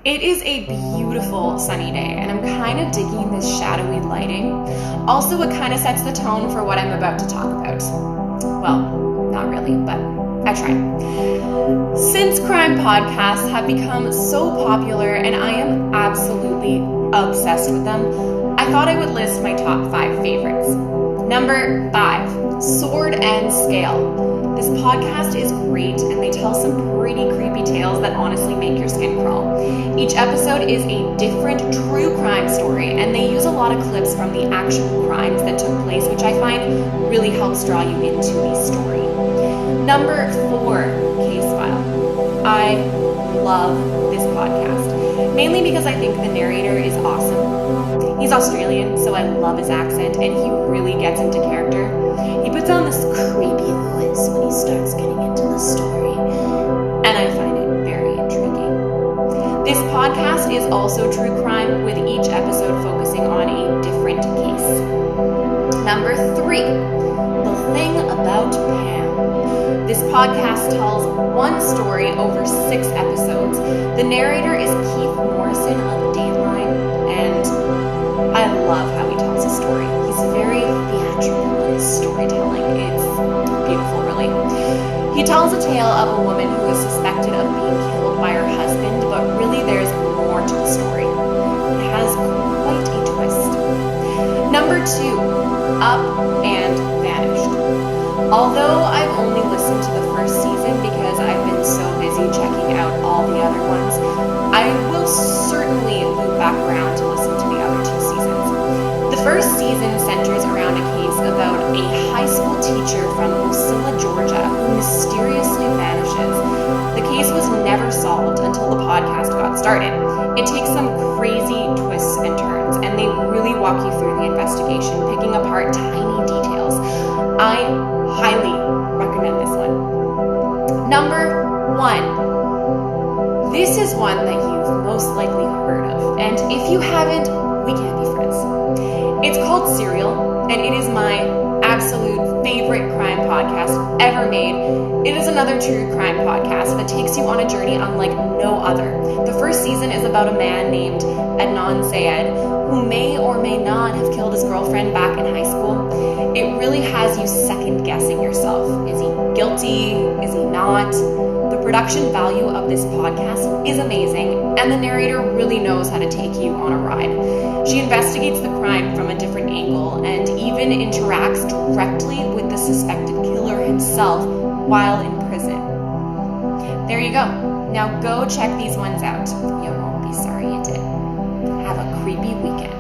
It is a beautiful sunny day, and I'm kind of digging this shadowy lighting. Also, it kind of sets the tone for what I'm about to talk about. Well, not really, but I tried. Since crime podcasts have become so popular and I am absolutely obsessed with them, I thought I would list my top 5 favorites. Number 5, Sword and Scale. This podcast is great and they tell some pretty creepy tales that honestly make your skin crawl. Each episode is a different true crime story and they use a lot of clips from the actual crimes that took place, which I find really helps draw you into the story. Number 4, Case File. I love this podcast, mainly because I think the narrator is awesome. He's Australian, so I love his accent and he really gets into character. He puts on this creepy voice when he starts getting into the story, and I find it very intriguing. This podcast is also true crime, with each episode focusing on a different case. Number 3, The Thing About Pam. This podcast tells one story over 6 episodes. The narrator is Keith Morrison of Dateline, and I love how he tells a story. He's very theatrical in his storytelling. It's beautiful, really. He tells a tale of a woman who is suspected of being killed by her husband, but really there's more to the story. It has quite a twist. Number 2, Up and Vanished. Although I've only listened to the first season because I've been so busy checking out all the other ones, I will certainly loop back around to listen to the other 2 seasons. The first season centers around a case about a high school teacher from Ocilla, Georgia, who mysteriously vanishes. The case was never solved until the podcast got started. It takes some crazy twists and turns, and they really walk you through the investigation, picking apart tiny details. I highly recommend this one. Number 1. This is one that you've most likely heard of, and if you haven't, we can't be friends. It's called Serial, and it is my absolute favorite crime podcast ever made. It is another true crime podcast that takes you on a journey unlike no other. The first season is about a man named Adnan Syed, who may or may not have killed his girlfriend back in high school. It really has you second-guessing yourself. Is he guilty? Is he not? The production value of this podcast is amazing, and the narrator really knows how to take you on a ride. She investigates the crime from a different angle and even interacts directly with the suspected killer himself while in prison. There you go. Now go check these ones out. You won't be sorry you did. Have a creepy weekend.